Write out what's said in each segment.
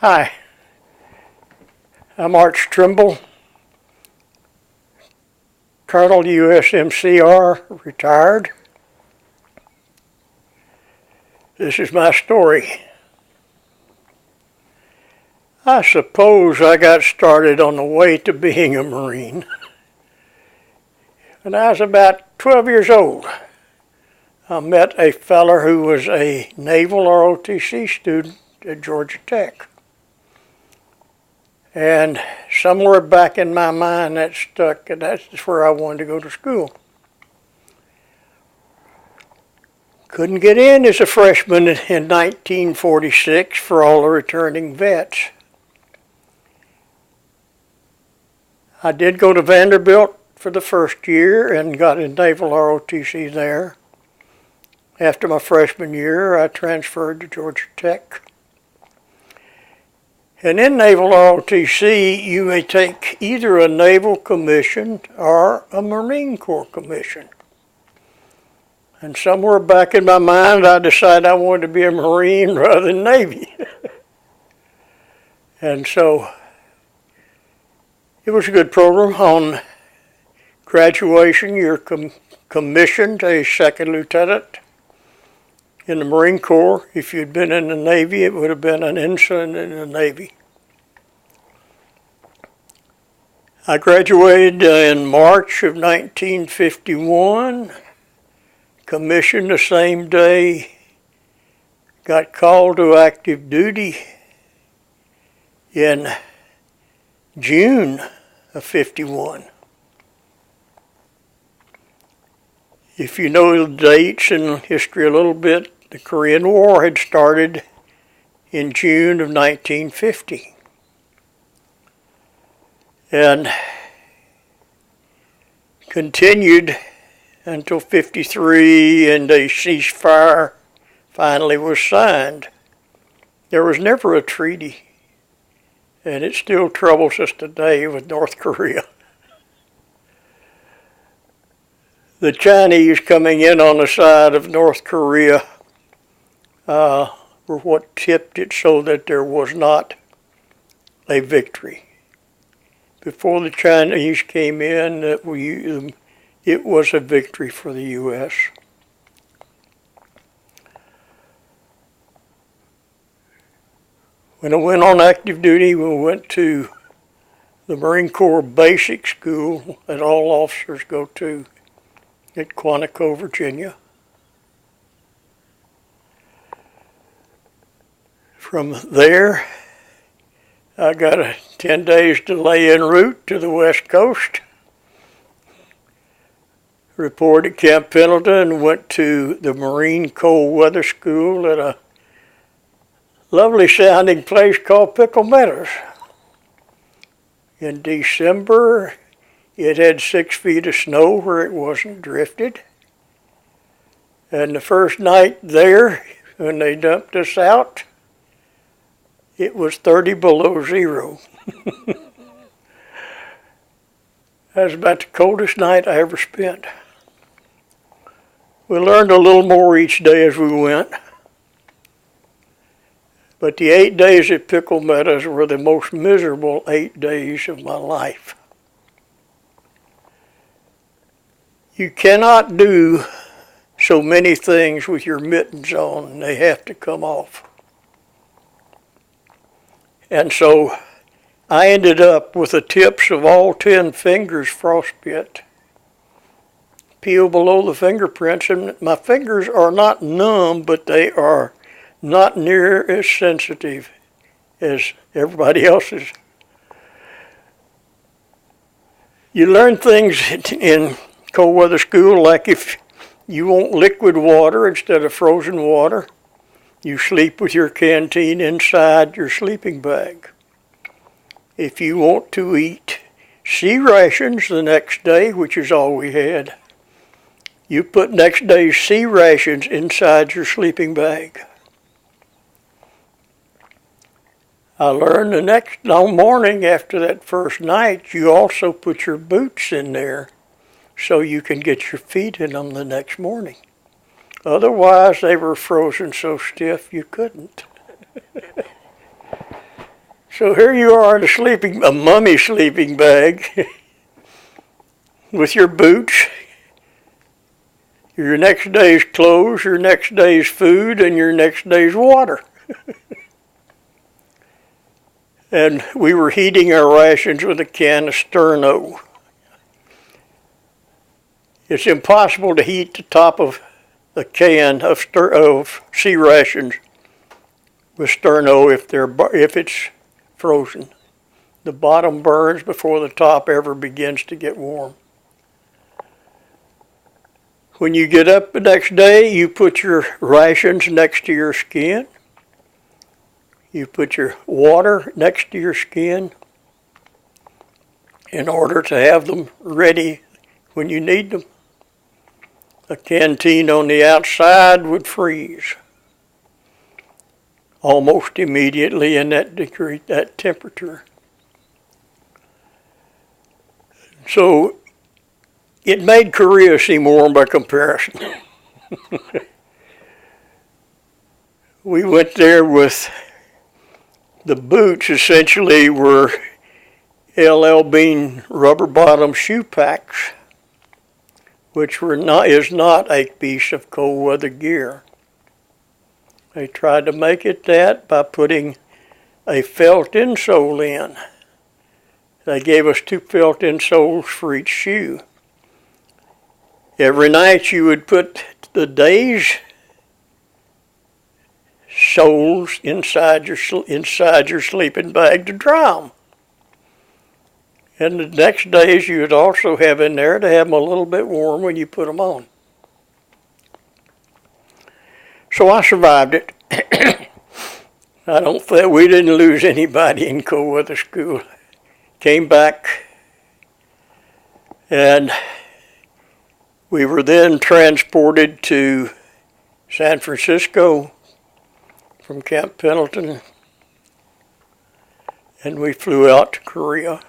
Hi, I'm Arch Trimble, Colonel USMC, retired. This is my story. I suppose I got started on the way to being a Marine when I was about 12 years old. I met a feller who was a Naval ROTC student at Georgia Tech. And somewhere back in my mind that stuck, and that's where I wanted to go to school. Couldn't get in as a freshman in 1946 for all the returning vets. I did go to Vanderbilt for the first year and got a Naval ROTC there. After my freshman year, I transferred to Georgia Tech. And in Naval ROTC, you may take either a Naval commission or a Marine Corps commission. And somewhere back in my mind, I decided I wanted to be a Marine rather than Navy. And so it was a good program. On graduation, you're commissioned a second lieutenant in the Marine Corps. If you'd been in the Navy, it would have been an ensign in the Navy. I graduated in March of 1951, commissioned the same day, got called to active duty in June of 51. If you know the dates and history a little bit, the Korean War had started in June of 1950. And continued until 53, and a ceasefire finally was signed. There was never a treaty, and it still troubles us today with North Korea. The Chinese coming in on the side of North Korea were what tipped it so that there was not a victory. Before the Chinese came in, it was a victory for the U.S. When I went on active duty, we went to the Marine Corps Basic School that all officers go to at Quantico, Virginia. From there, I got a 10 days delay en route to the West Coast. Reported at Camp Pendleton and went to the Marine Cold Weather School at a lovely sounding place called Pickle Meadows. In December, it had 6 feet of snow where it wasn't drifted. And the first night there, when they dumped us out, it was 30 below zero. That was about the coldest night I ever spent. We learned a little more each day as we went. But the 8 days at Pickle Meadows were the most miserable 8 days of my life. You cannot do so many things with your mittens on, they have to come off. And so I ended up with the tips of all 10 fingers frostbit, peel below the fingerprints, and my fingers are not numb, but they are not near as sensitive as everybody else's. You learn things in cold weather school, like if you want liquid water instead of frozen water, you sleep with your canteen inside your sleeping bag. If you want to eat sea rations the next day, which is all we had, you put next day's sea rations inside your sleeping bag. I learned the next morning after that first night, you also put your boots in there so you can get your feet in them the next morning. Otherwise, they were frozen so stiff you couldn't. So here you are in a mummy sleeping bag with your boots, your next day's clothes, your next day's food, and your next day's water. And we were heating our rations with a can of Sterno. It's impossible to heat the top of a can of sea rations with Sterno if it's frozen. The bottom burns before the top ever begins to get warm. When you get up the next day, you put your rations next to your skin. You put your water next to your skin in order to have them ready when you need them. A canteen on the outside would freeze almost immediately in that temperature. So it made Korea seem warm by comparison. We went there with the boots. Essentially were LL Bean rubber bottom shoe packs, which is not a piece of cold weather gear. They tried to make it that by putting a felt insole in. They gave us 2 felt insoles for each shoe. Every night you would put the day's soles inside your sleeping bag to dry them. And the next days you would also have in there to have them a little bit warm when you put them on. So I survived it. I don't think we didn't lose anybody in cold weather school. Came back, and we were then transported to San Francisco from Camp Pendleton, and we flew out to Korea.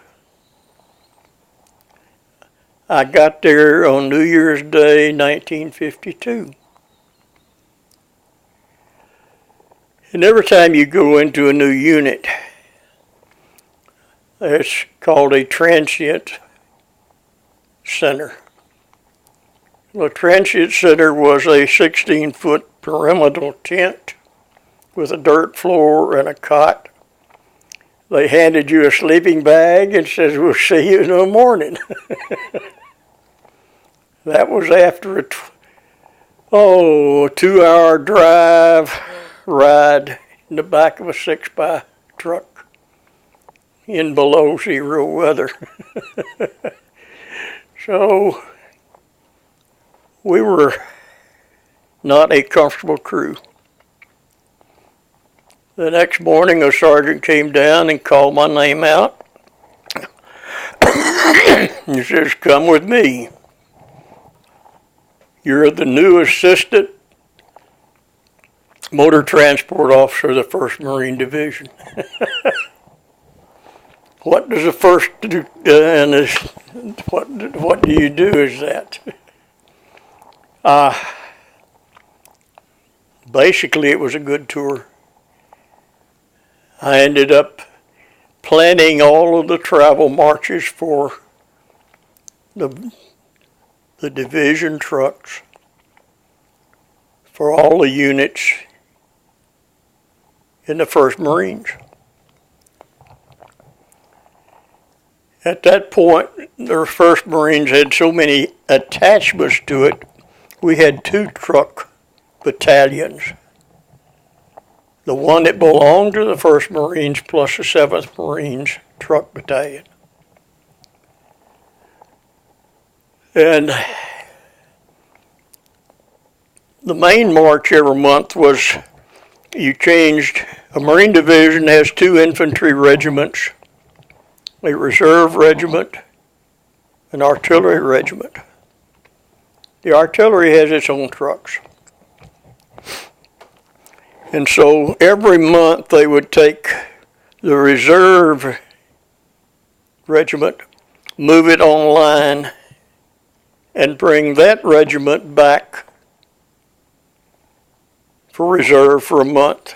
I got there on New Year's Day, 1952. And every time you go into a new unit, it's called a transient center. The transient center was a 16-foot pyramidal tent with a dirt floor and a cot. They handed you a sleeping bag and says, "We'll see you in the morning." That was after a 2-hour ride in the back of a 6x truck in below zero weather. So we were not a comfortable crew. The next morning a sergeant came down and called my name out. He says, "Come with me. You're the new assistant motor transport officer of the 1st Marine Division." What does the 1st do? What do you do is that? Basically, it was a good tour. I ended up planning all of the travel marches for the division trucks for all the units in the 1st Marines. At that point, the 1st Marines had so many attachments to it, we had 2 truck battalions. The one that belonged to the 1st Marines plus the 7th Marines truck battalion. And the main march every month was you changed. A Marine division has 2 infantry regiments, a reserve regiment, an artillery regiment. The artillery has its own trucks. And so every month they would take the reserve regiment, move it online, and bring that regiment back for reserve for a month.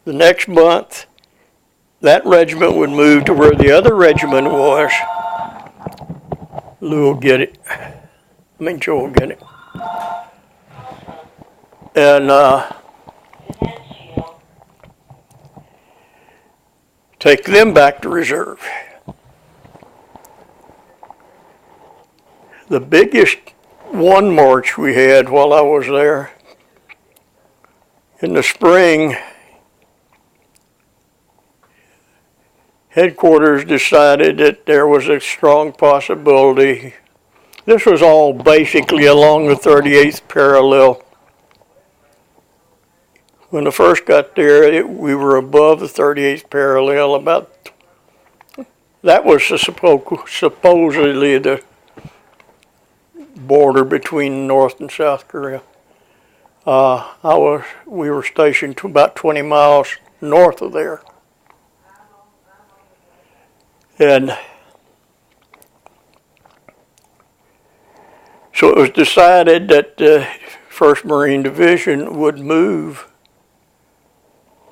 The next month, that regiment would move to where the other regiment was. Lou will get it. Joe will get it. And take them back to reserve. The biggest one march we had while I was there, in the spring, headquarters decided that there was a strong possibility. This was all basically along the 38th parallel. When I first got there, we were above the 38th parallel. That was supposedly the border between North and South Korea. We were stationed to about 20 miles north of there. And so it was decided that the 1st Marine Division would move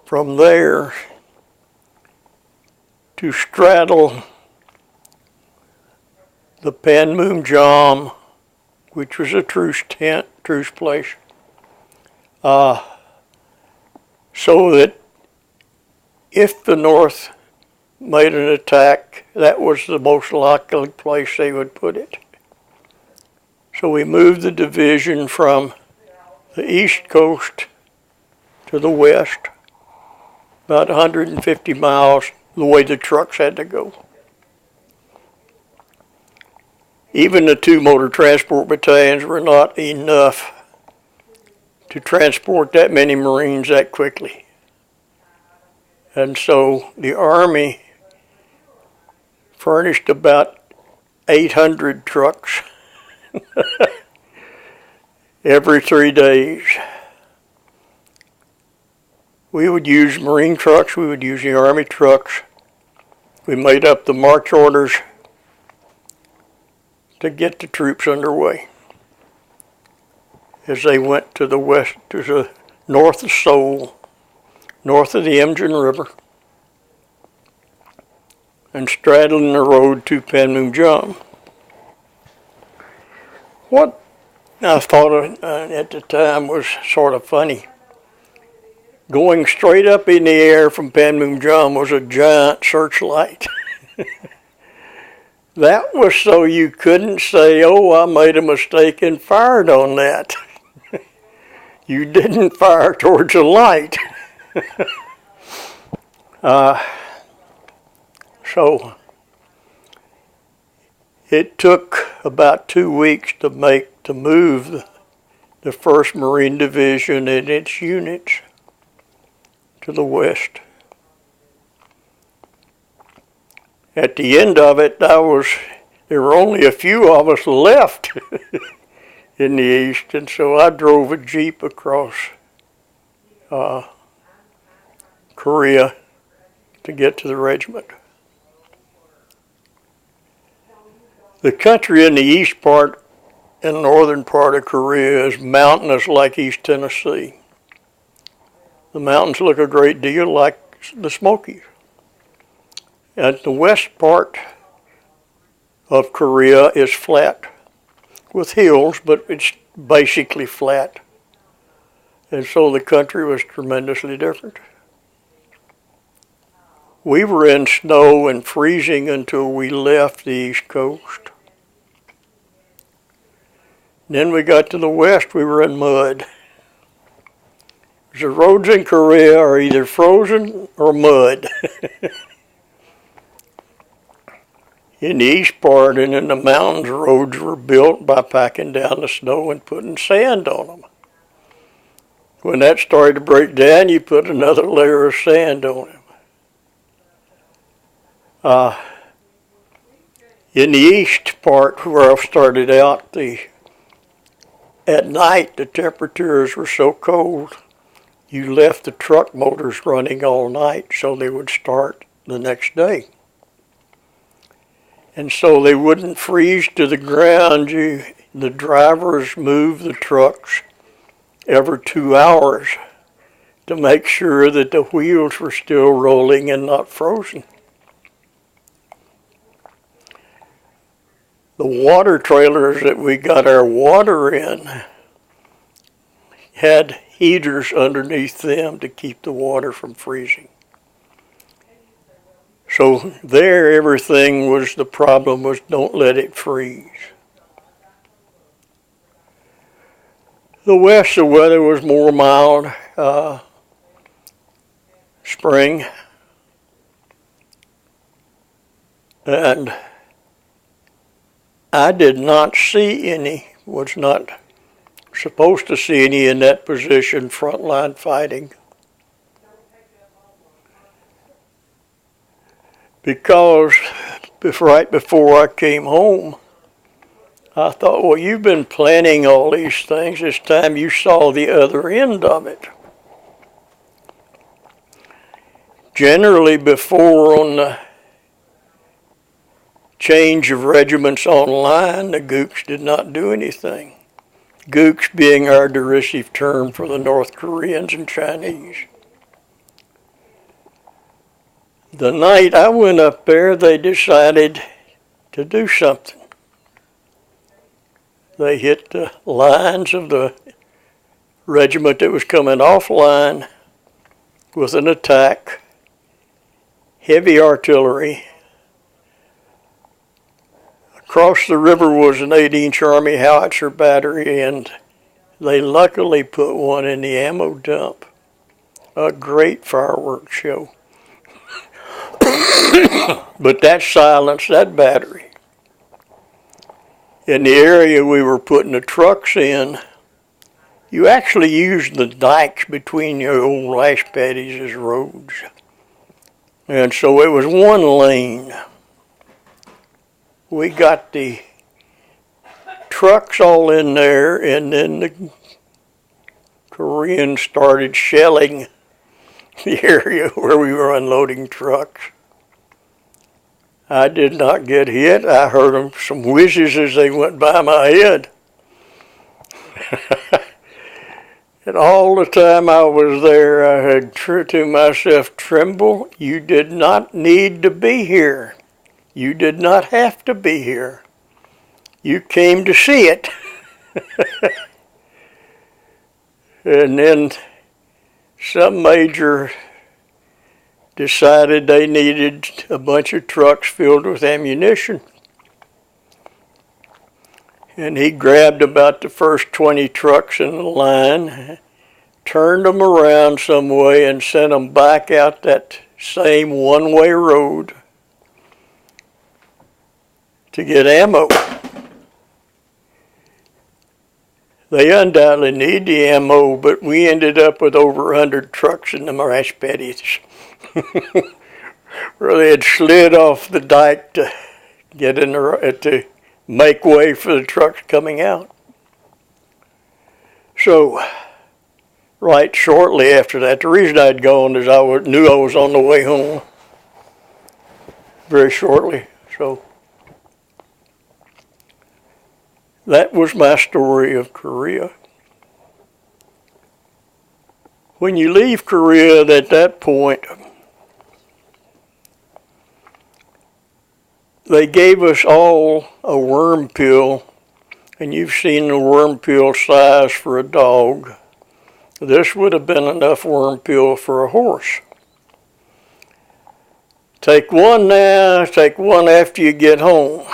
from there to straddle the Panmunjom, which was a truce place, so that if the North made an attack, that was the most likely place they would put it. So we moved the division from the East Coast to the west, about 150 miles the way the trucks had to go. Even the 2 motor transport battalions were not enough to transport that many Marines that quickly. And so the Army furnished about 800 trucks every 3 days. We would use Marine trucks, we would use the Army trucks. We made up the march orders to get the troops underway as they went to the west, to the north of Seoul, north of the Imjin River, and straddling the road to Panmunjom. What I thought at the time was sort of funny. Going straight up in the air from Panmunjom was a giant searchlight. That was so you couldn't say, oh, I made a mistake and fired on that. You didn't fire towards a light. So it took about 2 weeks to move the 1st Marine Division and its units to the west. At the end of it, there were only a few of us left in the east, and so I drove a Jeep across Korea to get to the regiment. The country in the east part and northern part of Korea is mountainous like East Tennessee. The mountains look a great deal like the Smokies. And the west part of Korea is flat, with hills, but it's basically flat. And so the country was tremendously different. We were in snow and freezing until we left the East Coast. Then we got to the west, we were in mud. The roads in Korea are either frozen or mud. In the east part and in the mountains, roads were built by packing down the snow and putting sand on them. When that started to break down, you put another layer of sand on them. In the east part where I started out, at night the temperatures were so cold, you left the truck motors running all night so they would start the next day. And so they wouldn't freeze to the ground. The drivers moved the trucks every 2 hours to make sure that the wheels were still rolling and not frozen. The water trailers that we got our water in had heaters underneath them to keep the water from freezing. So there everything was, the problem was don't let it freeze. The west, the weather was more mild, spring, and I did not see any, was not supposed to see any in that position, frontline fighting. Because right before I came home, I thought, well, you've been planning all these things. This time you saw the other end of it. Generally, before on the change of regiments online, the Gooks did not do anything. Gooks being our derisive term for the North Koreans and Chinese. The night I went up there, they decided to do something. They hit the lines of the regiment that was coming offline with an attack, heavy artillery. Across the river was an 8-inch Army howitzer battery, and they luckily put one in the ammo dump. A great fireworks show. But that silenced that battery. In the area we were putting the trucks in, you actually used the dikes between your old ash paddies as roads. And so it was one lane. We got the trucks all in there, and then the Koreans started shelling the area where we were unloading trucks. I did not get hit. I heard some whizzes as they went by my head. And all the time I was there, I had to myself, Trimble, you did not need to be here. You did not have to be here. You came to see it. And then some major decided they needed a bunch of trucks filled with ammunition. And he grabbed about the first 20 trucks in the line, turned them around some way, and sent them back out that same one-way road to get ammo. They undoubtedly need the ammo, but we ended up with over 100 trucks in the ash paddies. Where they had slid off the dike to get in to make way for the trucks coming out. So, right shortly after that, the reason I'd gone is I knew I was on the way home very shortly. So, that was my story of Korea. When you leave Korea at that point, they gave us all a worm pill, and you've seen the worm pill size for a dog. This would have been enough worm pill for a horse. Take one now, take one after you get home.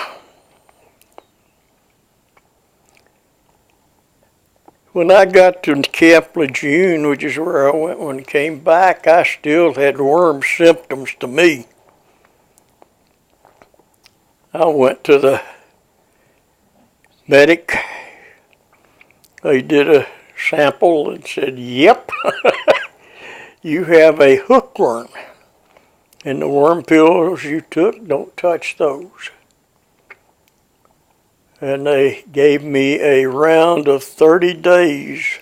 When I got to Camp Lejeune, which is where I went when I came back, I still had worm symptoms to me. I went to the medic. They did a sample and said, yep, you have a hookworm. And the worm pills you took, don't touch those. And they gave me a round of 30 days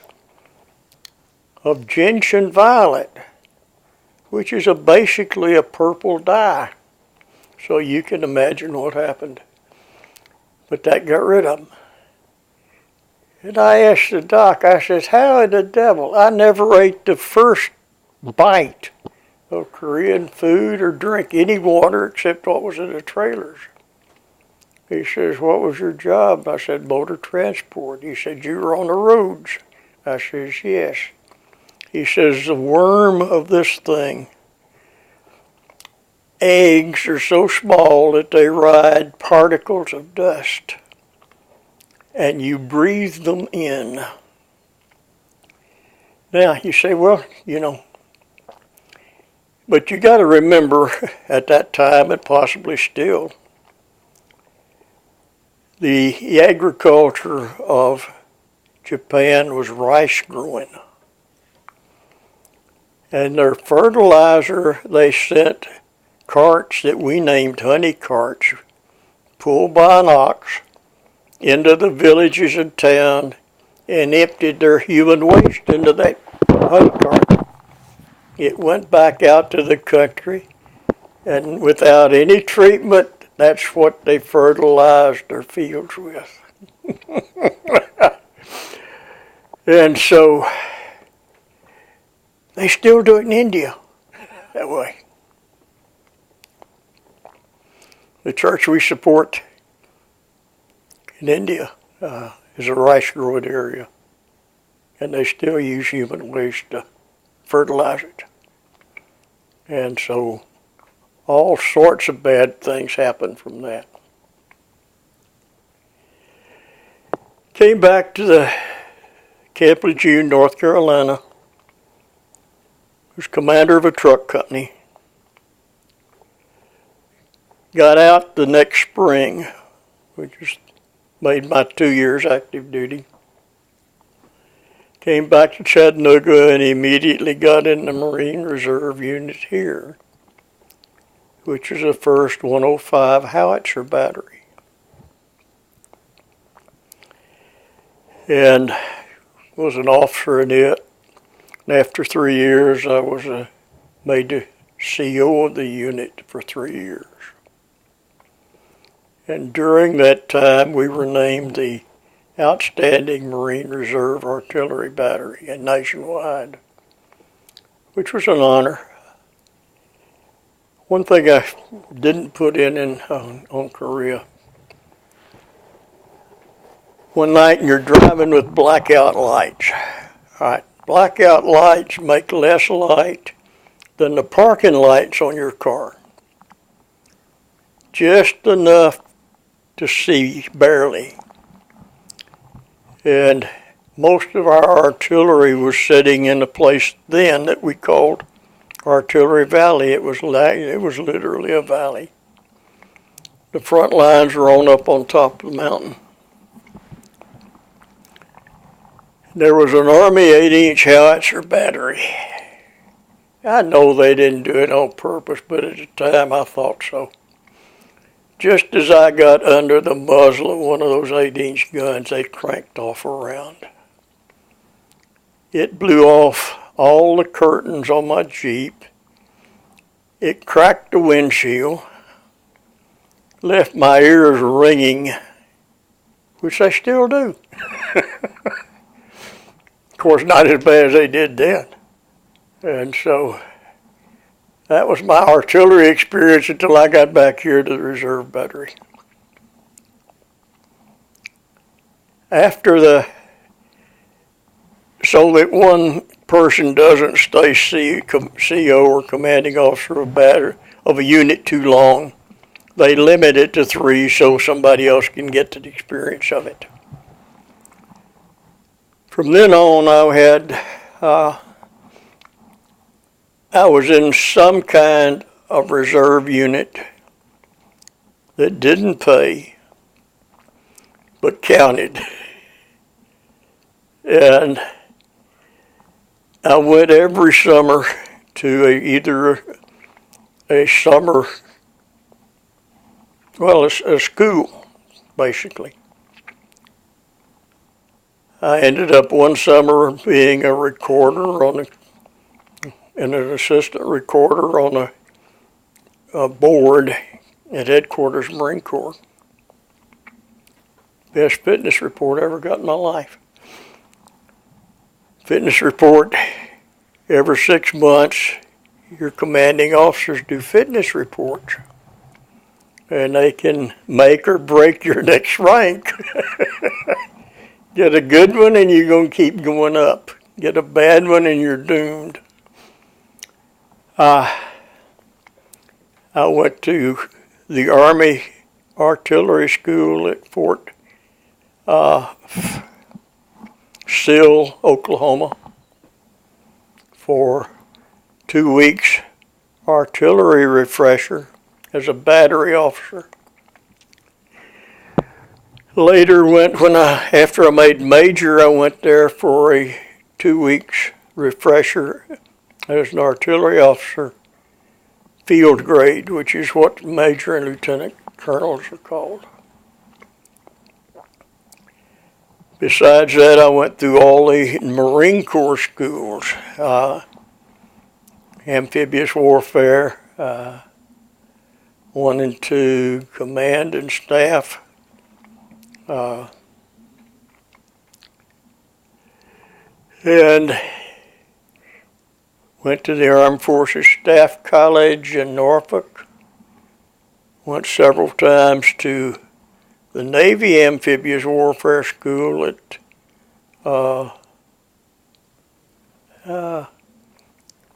of gentian violet, which is basically a purple dye. So you can imagine what happened. But that got rid of them. And I asked the doc, I says, how in the devil? I never ate the first bite of Korean food or drink any water except what was in the trailers. He says, what was your job? I said, motor transport. He said, you were on the roads. I says, yes. He says, the worm of this thing, eggs are so small that they ride particles of dust, and you breathe them in. Now, you say, well, but you got to remember at that time, and possibly still, the agriculture of Japan was rice growing. And their fertilizer, they sent carts that we named honey carts, pulled by an ox, into the villages and town and emptied their human waste into that honey cart. It went back out to the country, and without any treatment, that's what they fertilized their fields with. And so they still do it in India that way. The church we support in India is a rice growing area, and they still use human waste to fertilize it. And so all sorts of bad things happen from that. Came back to the Camp Lejeune, North Carolina. Was commander of a truck company. Got out the next spring, which is made my 2 years active duty. Came back to Chattanooga and immediately got in the Marine Reserve unit here, which is the first 105 howitzer battery. And was an officer in it. And after 3 years, I was made the CO of the unit for 3 years. And during that time, we were named the Outstanding Marine Reserve Artillery Battery and nationwide, which was an honor. One thing I didn't put in on Korea, one night you're driving with blackout lights. All right, blackout lights make less light than the parking lights on your car. Just enough to see barely. And most of our artillery was sitting in a place then that we called Artillery Valley. It was literally a valley. The front lines were up on top of the mountain. There was an Army 8-inch howitzer battery. I know they didn't do it on purpose, but at the time I thought so. Just as I got under the muzzle of one of those 8-inch guns, they cranked off a round. It blew off all the curtains on my Jeep. It cracked the windshield, left my ears ringing, which they still do. Of course, not as bad as they did then. And so that was my artillery experience until I got back here to the reserve battery. So that one person doesn't stay CO or commanding officer of a unit too long, they limit it to 3 so somebody else can get the experience of it. From then on, I was in some kind of reserve unit that didn't pay, but counted. And I went every summer to either a school, basically. I ended up one summer being a recorder and an assistant recorder on a board at Headquarters Marine Corps. Best fitness report I ever got in my life. Fitness report every 6 months, your commanding officers do fitness reports. And they can make or break your next rank. Get a good one and you're going to keep going up. Get a bad one and you're doomed. I went to the Army Artillery School at Fort Sill, Oklahoma, for 2 weeks artillery refresher as a battery officer. Later after I made major, I went there for a 2 weeks refresher as an artillery officer, field grade, which is what major and lieutenant colonels are called. Besides that, I went through all the Marine Corps schools, amphibious warfare, 1 and 2, command and staff, and went to the Armed Forces Staff College in Norfolk. Went several times to the Navy Amphibious Warfare School at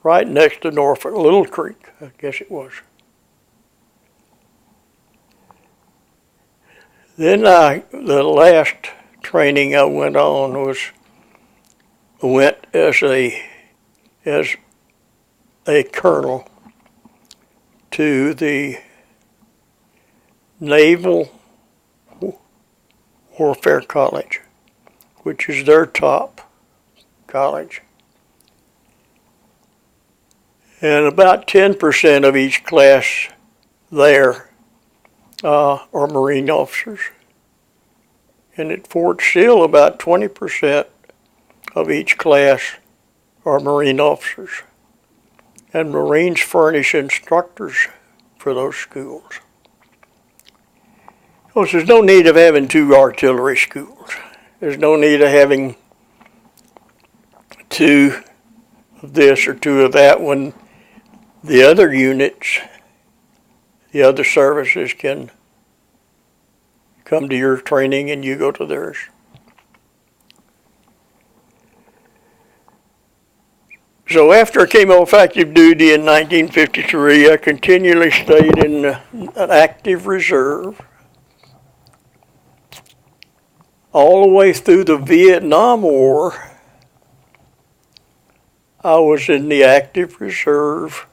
right next to Norfolk, Little Creek, I guess it was. Then the last training I went on went as a colonel to the Naval Warfare College, which is their top college. And about 10% of each class there are Marine officers. And at Fort Sill, about 20% of each class are Marine officers. And Marines furnish instructors for those schools. Of course, there's no need of having 2 artillery schools. There's no need of having 2 of this or 2 of that when the other units, the other services can come to your training and you go to theirs. So after I came off active duty in 1953, I continually stayed in an active reserve all the way through the Vietnam War. I was in the active reserve.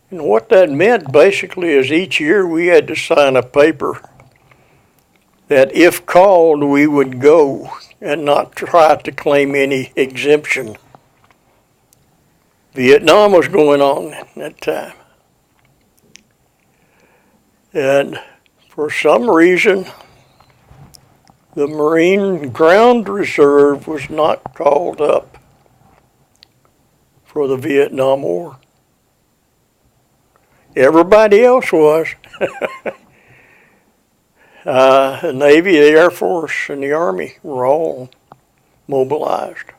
And what that meant basically is each year we had to sign a paper that if called, we would go and not try to claim any exemption. Vietnam was going on at that time. And for some reason, the Marine Ground Reserve was not called up for the Vietnam War. Everybody else was. The Navy, the Air Force, and the Army were all mobilized.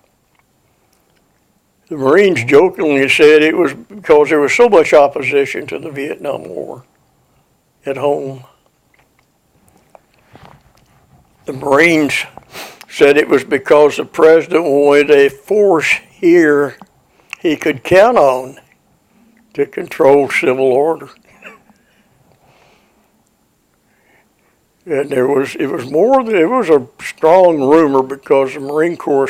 The Marines jokingly said it was because there was so much opposition to the Vietnam War at home. The Marines said it was because the president wanted a force here he could count on to control civil order. And it was a strong rumor because the Marine Corps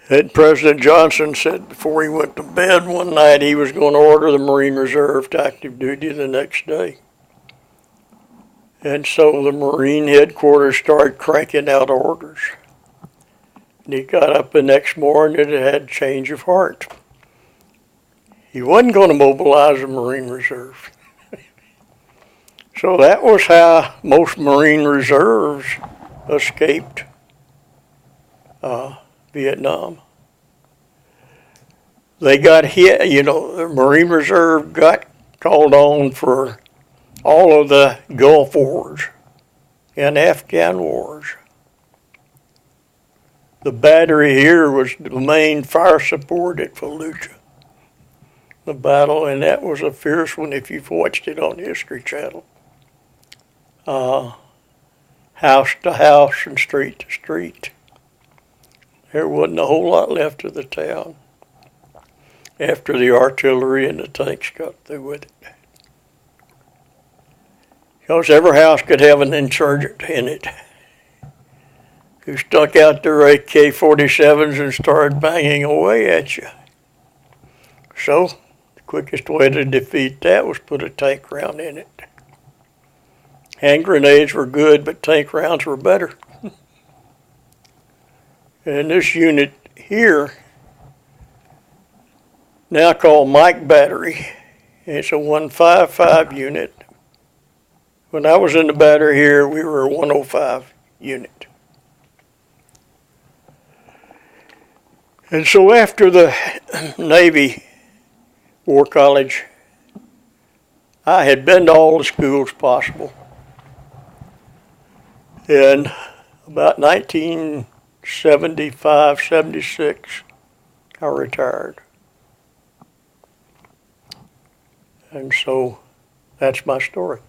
had President Johnson said before he went to bed one night he was going to order the Marine Reserve to active duty the next day. And so the Marine headquarters started cranking out orders. And he got up the next morning and had a change of heart. He wasn't going to mobilize the Marine Reserve. So that was how most Marine Reserves escaped Vietnam. They got hit, the Marine Reserve got called on for all of the Gulf Wars and Afghan Wars. the battery here was the main fire support at Fallujah. The battle, and that was a fierce one if you've watched it on the History Channel. House to house and street to street. There wasn't a whole lot left of the town after the artillery and the tanks got through with it. Because every house could have an insurgent in it who stuck out their AK-47s and started banging away at you. So the quickest way to defeat that was put a tank round in it. Hand grenades were good, but tank rounds were better. And this unit here, now called Mike Battery, it's a 155 unit. When I was in the battery here, we were a 105 unit. And so after the Navy War College, I had been to all the schools possible. And about 1975, 76, I retired. And so that's my story.